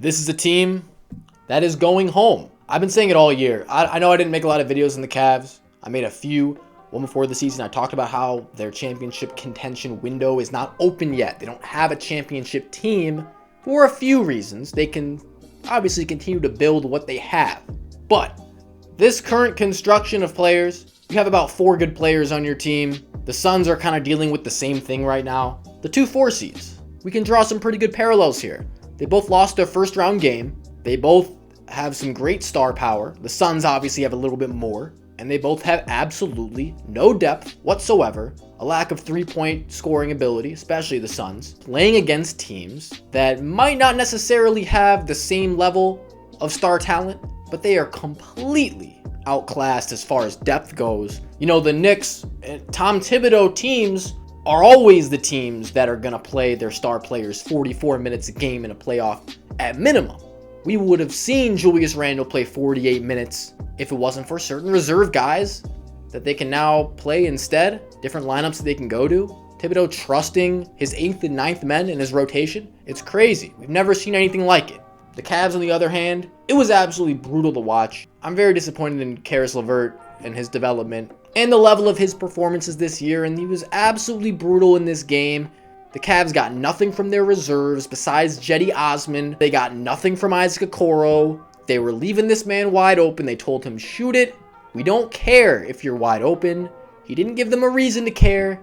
This is a team that is going home. I've been saying it all year. I know I didn't make a lot of videos in the Cavs. I made a few. One before the season, I talked about how their championship contention window is not open yet. They don't have a championship team for a few reasons. They can obviously continue to build what they have. But this current construction of players, you have about 4 good players on your team. The Suns are kind of dealing with the same thing right now. The 2 4 seeds. We can draw some pretty good parallels here. They both lost their first round game. They both have some great star power. The Suns obviously have a little bit more. And they both have absolutely no depth whatsoever, a lack of three-point scoring ability, especially the Suns, playing against teams that might not necessarily have the same level of star talent, but they are completely outclassed as far as depth goes. You know, the Knicks and Tom Thibodeau teams are always the teams that are going to play their star players 44 minutes a game in a playoff at minimum. We would have seen Julius Randle play 48 minutes if it wasn't for certain reserve guys that they can now play instead, different lineups that they can go to. Thibodeau trusting his 8th and 9th men in his rotation. It's crazy. We've never seen anything like it. The Cavs, on the other hand, it was absolutely brutal to watch. I'm very disappointed in Caris LeVert and his development and the level of his performances this year, and he was absolutely brutal in this game. The Cavs got nothing from their reserves besides Cedi Osman. They got nothing from Isaac Okoro. They were leaving this man wide open. They told him, shoot it. We don't care if you're wide open. He didn't give them a reason to care.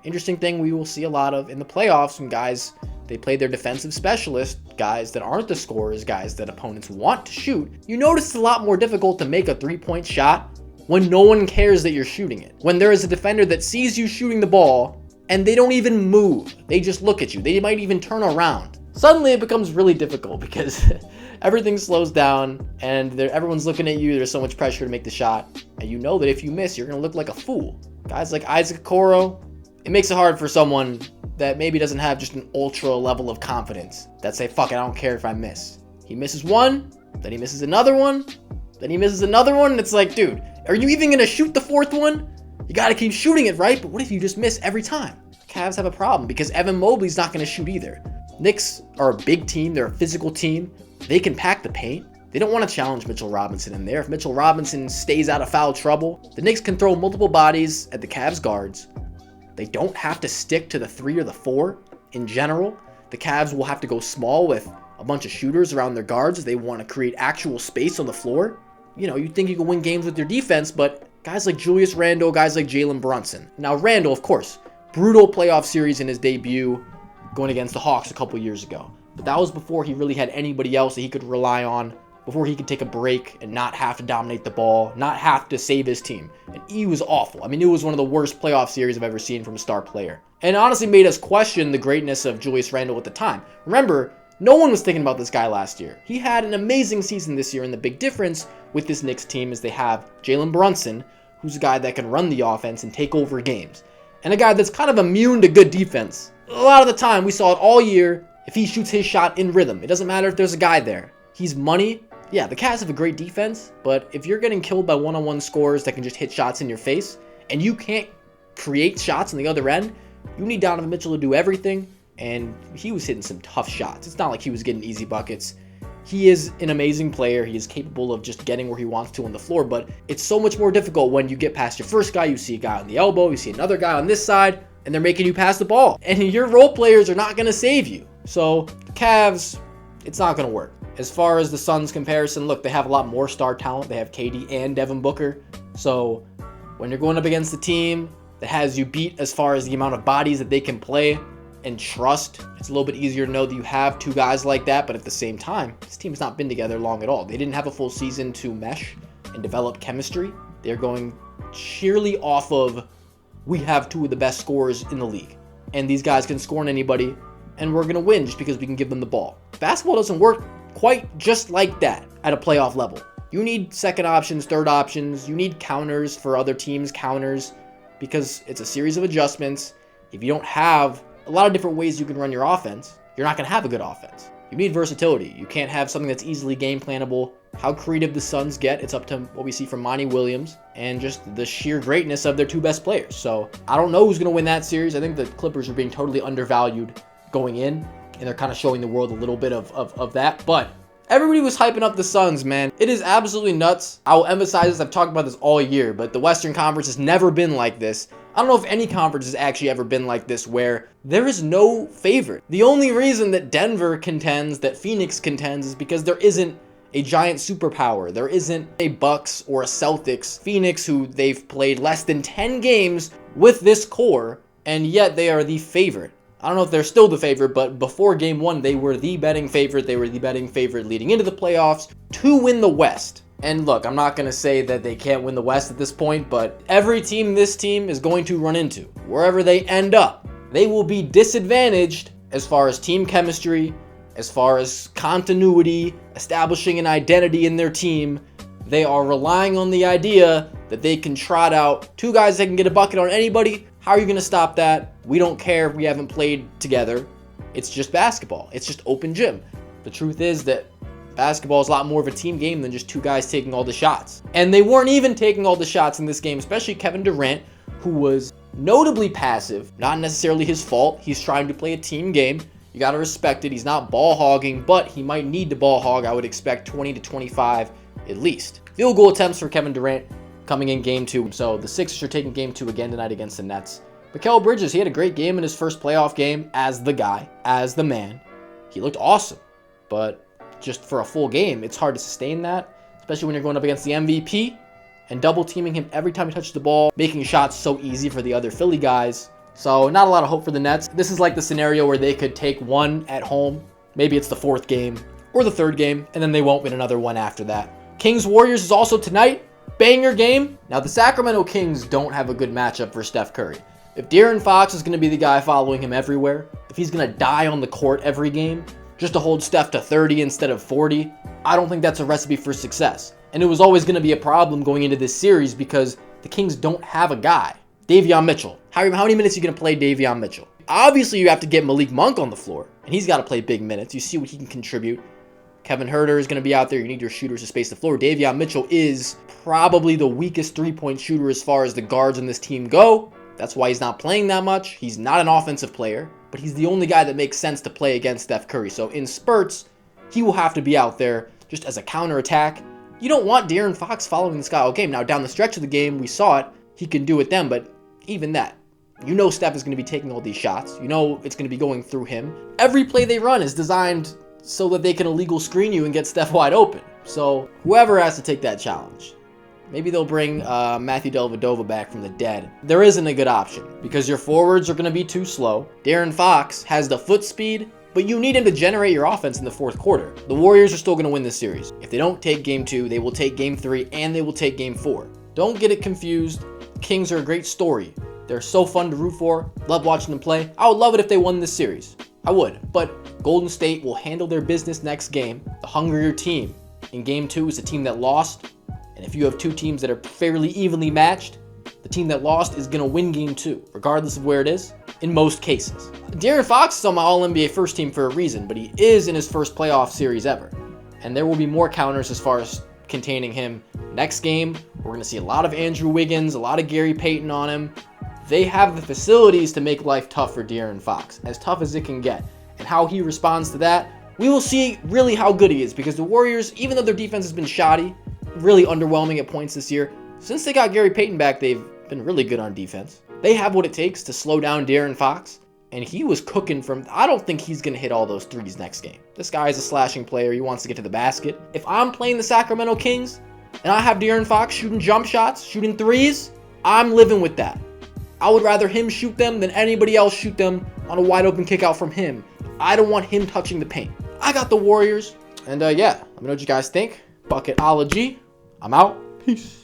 Interesting thing we will see a lot of in the playoffs when guys, they play their defensive specialist, guys that aren't the scorers, guys that opponents want to shoot. You notice it's a lot more difficult to make a 3-point shot when no one cares that you're shooting it. When there is a defender that sees you shooting the ball and they don't even move. They just look at you. They might even turn around. Suddenly it becomes really difficult because everything slows down and everyone's looking at you. There's so much pressure to make the shot. And you know that if you miss, you're going to look like a fool. Guys like Isaac Okoro, it makes it hard for someone that maybe doesn't have just an ultra level of confidence that say, fuck it, I don't care if I miss. He misses one, then he misses another one, then he misses another one. And it's like, dude, are you even going to shoot the 4th one? You got to keep shooting it, right? But what if you just miss every time? The Cavs have a problem because Evan Mobley's not going to shoot either. Knicks are a big team. They're a physical team. They can pack the paint. They don't want to challenge Mitchell Robinson in there. If Mitchell Robinson stays out of foul trouble, the Knicks can throw multiple bodies at the Cavs guards. They don't have to stick to the 3 or the 4 in general. The Cavs will have to go small with a bunch of shooters around their guards if they want to create actual space on the floor. You know, you'd think you could win games with your defense, but guys like Julius Randle, guys like Jalen Brunson. Now, Randle, of course, brutal playoff series in his debut going against the Hawks a couple years ago. But that was before he really had anybody else that he could rely on, before he could take a break and not have to dominate the ball, not have to save his team. And he was awful. I mean, it was one of the worst playoff series I've ever seen from a star player. And it honestly made us question the greatness of Julius Randle at the time. Remember, no one was thinking about this guy last year. He had an amazing season this year, and the big difference with this Knicks team is they have Jalen Brunson, who's a guy that can run the offense and take over games, and a guy that's kind of immune to good defense. A lot of the time, we saw it all year. If he shoots his shot in rhythm, it doesn't matter if there's a guy there. He's money. Yeah, the Cavs have a great defense, but if you're getting killed by one-on-one scorers that can just hit shots in your face, and you can't create shots on the other end, you need Donovan Mitchell to do everything, and he was hitting some tough shots. It's not like he was getting easy buckets. He is an amazing player. He is capable of just getting where he wants to on the floor, but it's so much more difficult when you get past your first guy. You see a guy on the elbow, you see another guy on this side, and they're making you pass the ball. And your role players are not going to save you. So the Cavs, it's not going to work. As far as the Suns comparison, look, they have a lot more star talent. They have KD and Devin Booker. So when you're going up against a team that has you beat as far as the amount of bodies that they can play and trust, it's a little bit easier to know that you have 2 guys like that. But at the same time, this team has not been together long at all. They didn't have a full season to mesh and develop chemistry. They're going sheerly off of, we have 2 of the best scorers in the league, and these guys can score on anybody, and we're going to win just because we can give them the ball. Basketball doesn't work quite just like that at a playoff level. You need second options, third options. You need counters for other teams' counters because it's a series of adjustments. If you don't have a lot of different ways you can run your offense, you're not going to have a good offense. You need versatility. You can't have something that's easily game planable. How creative the Suns get, it's up to what we see from Monty Williams and just the sheer greatness of their 2 best players. So I don't know who's going to win that series. I think the Clippers are being totally undervalued going in. and they're kind of showing the world a little bit of that. But everybody was hyping up the Suns, man. It is absolutely nuts. I will emphasize this. I've talked about this all year, but the Western Conference has never been like this. I don't know if any conference has actually ever been like this, where there is no favorite. The only reason that Denver contends, that Phoenix contends, is because there isn't a giant superpower. There isn't a Bucks or a Celtics. Phoenix, who they've played less than 10 games with this core, and yet they are the favorite. I don't know if they're still the favorite, but before game one, they were the betting favorite. They were the betting favorite leading into the playoffs to win the West. And look, I'm not going to say that they can't win the West at this point, but every team this team is going to run into, wherever they end up, they will be disadvantaged as far as team chemistry, as far as continuity, establishing an identity in their team. They are relying on the idea that they can trot out two guys that can get a bucket on anybody. How are you going to stop that? We don't care if we haven't played together. It's just basketball. It's just open gym. The truth is that basketball is a lot more of a team game than just two guys taking all the shots. And they weren't even taking all the shots in this game, especially Kevin Durant, who was notably passive. Not necessarily his fault. He's trying to play a team game. You got to respect it. He's not ball hogging, but he might need to ball hog. I would expect 20 to 25 at least. Field goal attempts for Kevin Durant coming in game 2. So the Sixers are taking game 2 again tonight against the Nets. Mikal Bridges, he had a great game in his first playoff game as the guy, as the man. He looked awesome, but just for a full game, it's hard to sustain that, especially when you're going up against the MVP and double teaming him every time he touches the ball, making shots so easy for the other Philly guys. So not a lot of hope for the Nets. This is like the scenario where they could take one at home. Maybe it's the 4th game or the 3rd game, and then they won't win another one after that. Kings Warriors is also tonight. Banger game. Now the Sacramento Kings don't have a good matchup for Steph Curry. If De'Aaron Fox is going to be the guy following him everywhere, if he's going to die on the court every game just to hold Steph to 30 instead of 40, I don't think that's a recipe for success. And it was always going to be a problem going into this series because the Kings don't have a guy. Davion Mitchell. How many minutes are you going to play Davion Mitchell? Obviously, you have to get Malik Monk on the floor, and he's got to play big minutes. You see what he can contribute. Kevin Huerter is going to be out there. You need your shooters to space the floor. Davion Mitchell is probably the weakest three-point shooter as far as the guards in this team go. That's why he's not playing that much. He's not an offensive player, but he's the only guy that makes sense to play against Steph Curry. So in spurts, he will have to be out there just as a counterattack. You don't want De'Aaron Fox following this guy all game. Now, down the stretch of the game, we saw it. He can do it then, but even that, you know Steph is going to be taking all these shots. You know it's going to be going through him. Every play they run is designed so that they can illegal screen you and get Steph wide open. So whoever has to take that challenge. Maybe they'll bring Matthew Dellavedova back from the dead. There isn't a good option because your forwards are going to be too slow. De'Aaron Fox has the foot speed, but you need him to generate your offense in the 4th quarter. The Warriors are still going to win this series. If they don't take game 2, they will take game 3, and they will take game 4. Don't get it confused. Kings are a great story. They're so fun to root for. Love watching them play. I would love it if they won this series. I would. But Golden State will handle their business next game. The hungrier team in game 2 is the team that lost. And if you have two teams that are fairly evenly matched, the team that lost is going to win game 2, regardless of where it is, in most cases. De'Aaron Fox is on my All-NBA first team for a reason, but he is in his first playoff series ever. And there will be more counters as far as containing him. Next game, we're going to see a lot of Andrew Wiggins, a lot of Gary Payton on him. They have the facilities to make life tough for De'Aaron Fox, as tough as it can get. And how he responds to that, we will see really how good he is, because the Warriors, even though their defense has been shoddy, really underwhelming at points this year, since they got Gary Payton back, they've been really good on defense. They have what it takes to slow down De'Aaron Fox, and he was cooking from... I don't think he's going to hit all those threes next game. This guy is a slashing player. He wants to get to the basket. If I'm playing the Sacramento Kings, and I have De'Aaron Fox shooting jump shots, shooting threes, I'm living with that. I would rather him shoot them than anybody else shoot them on a wide open kick out from him. I don't want him touching the paint. I got the Warriors. And yeah, let me know what you guys think. Bucketology. I'm out. Peace.